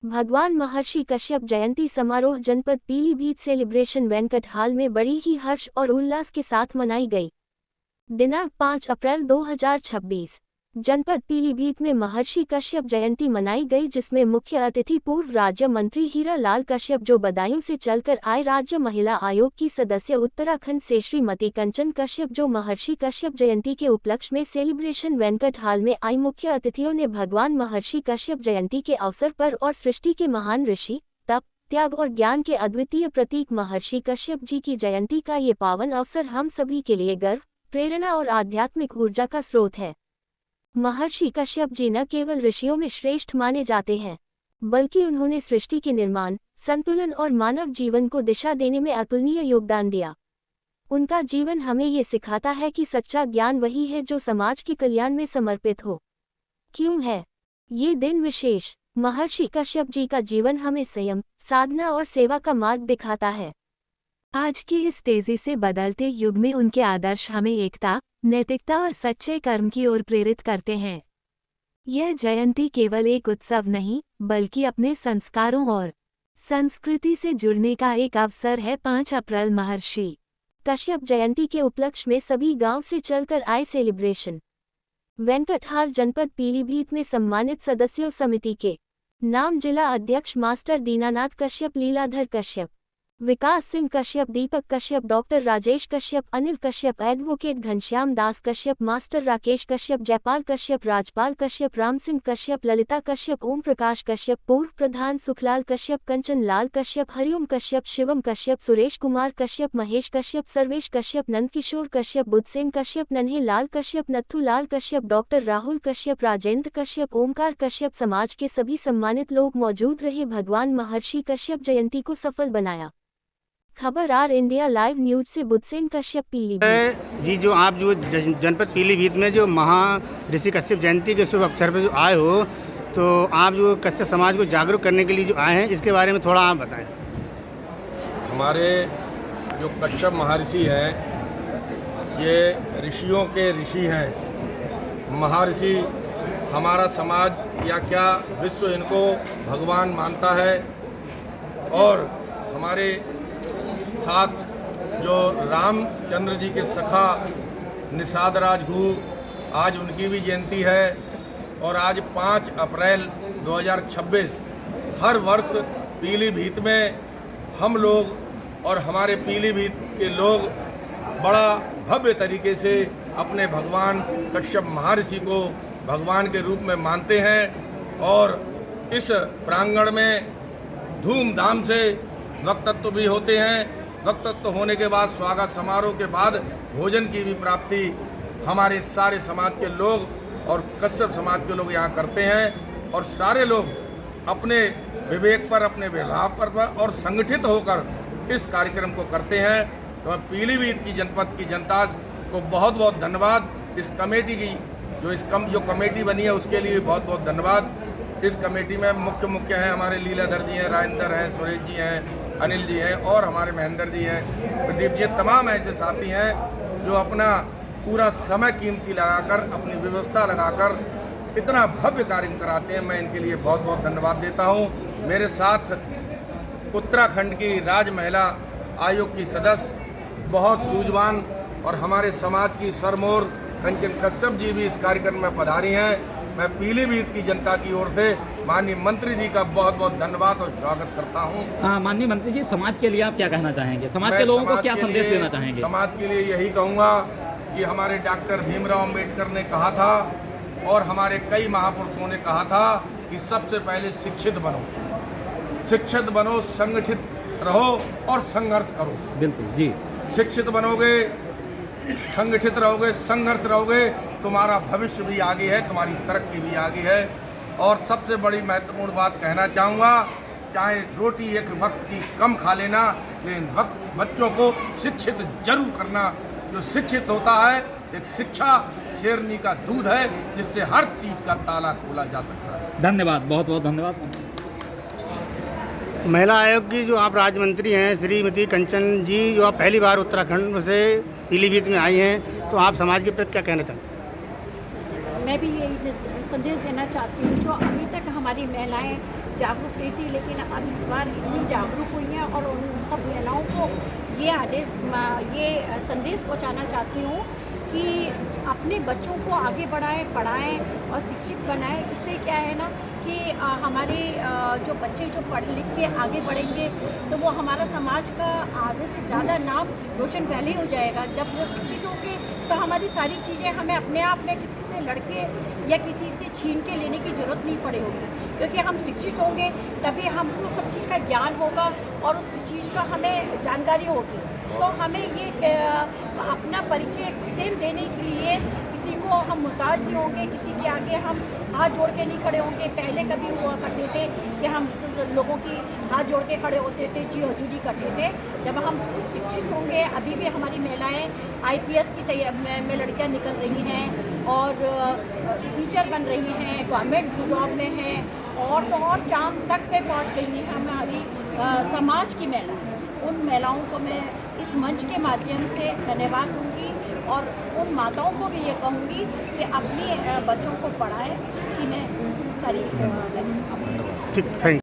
भगवान महर्षि कश्यप जयंती समारोह जनपद पीलीभीत सेलिब्रेशन वेंकट हॉल में बड़ी ही हर्ष और उल्लास के साथ मनाई गई। दिनांक 5 अप्रैल 2026 जनपद पीलीभीत में महर्षि कश्यप जयंती मनाई गई, जिसमें मुख्य अतिथि पूर्व राज्य मंत्री हीरा लाल कश्यप, जो बदायूं से चलकर आए राज्य महिला आयोग की सदस्य उत्तराखंड से श्रीमती कंचन कश्यप, जो महर्षि कश्यप जयंती के उपलक्ष्य में सेलिब्रेशन वेंकट हॉल में आई। मुख्य अतिथियों ने भगवान महर्षि कश्यप जयंती के अवसर पर और सृष्टि के महान ऋषि, तप, त्याग और ज्ञान के अद्वितीय प्रतीक महर्षि कश्यप जी की जयंती का ये पावन अवसर हम सभी के लिए गर्व, प्रेरणा और आध्यात्मिक ऊर्जा का स्रोत है। महर्षि कश्यप जी न केवल ऋषियों में श्रेष्ठ माने जाते हैं, बल्कि उन्होंने सृष्टि के निर्माण, संतुलन और मानव जीवन को दिशा देने में अतुलनीय योगदान दिया। उनका जीवन हमें ये सिखाता है कि सच्चा ज्ञान वही है जो समाज के कल्याण में समर्पित हो। क्यों है ये दिन विशेष? महर्षि कश्यप जी का जीवन हमें संयम, साधना और सेवा का मार्ग दिखाता है। आज के इस तेजी से बदलते युग में उनके आदर्श हमें एकता, नैतिकता और सच्चे कर्म की ओर प्रेरित करते हैं। यह जयंती केवल एक उत्सव नहीं, बल्कि अपने संस्कारों और संस्कृति से जुड़ने का एक अवसर है। 5 अप्रैल महर्षि कश्यप जयंती के उपलक्ष्य में सभी गांव से चलकर आए सेलिब्रेशन वेंकट हॉल जनपद पीलीभीत में सम्मानित सदस्यों समिति के नाम जिला अध्यक्ष मास्टर दीनानाथ कश्यप, लीलाधर कश्यप, विकास सिंह कश्यप, दीपक Kashyap, doctor Rajesh Kashyap, Anil Kashyap, advocate Ghanshyam Das Kashyap, master Rakesh Kashyap, Jaipal Kashyap, Rajpal Kashyap, Ram Singh Kashyap, Lalita Kashyap, Om Prakash Kashyap, पूर्व प्रधान सुखलाल कश्यप, कंचन लाल कश्यप, हरिओम कश्यप, शिवम कश्यप, सुरेश कुमार कश्यप, महेश कश्यप, सर्वेश कश्यप, नंदकिशोर कश्यप, बुद्धसेन कश्यप, नन्हे लाल कश्यप, नत्थू लाल कश्यप, डॉक्टर राहुल कश्यप, राजेंद्र कश्यप, ओमकार कश्यप, समाज के सभी सम्मानित लोग मौजूद रहे। भगवान महर्षि कश्यप जयंती को सफल बनाया। खबर आर इंडिया लाइव न्यूज से बुद्धसेन कश्यप, पीलीभीत। जी, जो आप जो जनपद पीलीभीत में जो महर्षि कश्यप जयंती के शुभ अवसर पर जो आए हो, तो आप जो कश्यप समाज को जागरूक करने के लिए जो आए हैं, इसके बारे में थोड़ा आप बताएं। हमारे जो कश्यप महर्षि हैं, ये ऋषियों के ऋषि हैं। महर्षि हमारा समाज या क्या विश्व इनको भगवान मानता है। और हमारे साथ जो रामचंद्र जी के सखा निषाद राजगुरु, आज उनकी भी जयंती है। और आज 5 अप्रैल 2026 हर वर्ष पीलीभीत में हम लोग और हमारे पीलीभीत के लोग बड़ा भव्य तरीके से अपने भगवान कश्यप महर्षि को भगवान के रूप में मानते हैं। और इस प्रांगण में धूमधाम से वक्तत्व भी होते हैं। वक्तत्व होने के बाद स्वागत समारोह के बाद भोजन की भी प्राप्ति हमारे सारे समाज के लोग और कश्यप समाज के लोग यहाँ करते हैं। और सारे लोग अपने विवेक पर, अपने व्यवहार पर और संगठित होकर इस कार्यक्रम को करते हैं। तो मैं पीलीभीत की जनपद की जनता को बहुत बहुत धन्यवाद। इस कमेटी की जो कमेटी बनी है उसके लिए बहुत बहुत धन्यवाद। इस कमेटी में मुख्य हैं हमारे लीलाधर जी हैं, राजेंद्र हैं, सुरेश जी हैं, अनिल जी हैं और हमारे महेंद्र जी हैं, प्रदीप जी, तमाम ऐसे साथी हैं जो अपना पूरा समय कीमती लगाकर, अपनी व्यवस्था लगाकर इतना भव्य कार्य कराते हैं। मैं इनके लिए बहुत बहुत धन्यवाद देता हूं। मेरे साथ उत्तराखंड की राज्य महिला आयोग की सदस्य, बहुत सूझवान और हमारे समाज की सरमोर कंचन कश्यप जी भी इस कार्यक्रम में पधारी हैं। मैं पीलीभीत की जनता की ओर से माननीय मंत्री जी का बहुत बहुत धन्यवाद और स्वागत करता हूं। माननीय मंत्री जी, समाज के लिए आप क्या कहना चाहेंगे? समाज के लोगों को क्या संदेश देना चाहेंगे? समाज के लिए यही कहूँगा कि हमारे डॉक्टर भीमराव अम्बेडकर ने कहा था और हमारे कई महापुरुषों ने कहा था कि सबसे पहले शिक्षित बनो, संगठित रहो और संघर्ष करो। बिल्कुल जी। शिक्षित बनोगे, संगठित रहोगे, संघर्ष रहोगे, तुम्हारा भविष्य भी आगे है, तुम्हारी तरक्की भी आगे है। और सबसे बड़ी महत्वपूर्ण बात कहना चाहूँगा, चाहे रोटी एक वक्त की कम खा लेना, लेकिन बच्चों को शिक्षित जरूर करना। जो शिक्षित होता है, एक शिक्षा शेरनी का दूध है जिससे हर चीज का ताला खोला जा सकता है। धन्यवाद, बहुत बहुत धन्यवाद। महिला आयोग की जो आप राज्य मंत्री हैं श्रीमती कंचन जी, जो आप पहली बार उत्तराखंड से पीलीभीत में आई हैं, तो आप समाज के प्रति क्या कहना चाहते हैं? मैं भी यही संदेश देना चाहती हूँ, जो अभी तक हमारी महिलाएं जागरूक नहीं थी, लेकिन अब इस बार इतनी जागरूक हुई हैं और उन सब महिलाओं को ये संदेश पहुंचाना चाहती हूँ कि अपने बच्चों को आगे बढ़ाएं, पढ़ाएं और शिक्षित बनाएं। इससे क्या है ना कि हमारे जो बच्चे जो पढ़ लिख के आगे बढ़ेंगे तो वो हमारा समाज का आगे से ज़्यादा नाम रोशन पहले हो जाएगा। जब वो शिक्षित होंगे तो हमारी सारी चीज़ें हमें अपने आप में किसी से लड़के या किसी से छीन के लेने की ज़रूरत नहीं पड़े होगी, क्योंकि हम शिक्षित होंगे तभी हमको सब चीज़ का ज्ञान होगा और उस चीज़ का हमें जानकारी होगी। तो हमें ये अपना परिचय सेम देने के लिए किसी को हम मुहताज नहीं होंगे, किसी के आगे हम हाथ जोड़ के नहीं खड़े होंगे। पहले कभी हुआ करते थे कि हम लोगों की हाथ जोड़ के खड़े होते थे, जी हजूरी करते थे। जब हम खुद शिक्षित होंगे, अभी भी हमारी महिलाएं IPS की तैयारी में लड़कियां निकल रही हैं और टीचर बन रही हैं, गवर्नमेंट जॉब में हैं और तो और चांद तक पे पहुंच गई हैं हमारी समाज की महिलाएं। उन महिलाओं को मैं इस मंच के माध्यम से धन्यवाद दूंगी और उन माताओं को भी ये कहूँगी कि अपने बच्चों को पढ़ाएं। इसी में सारी ठीक, थैंक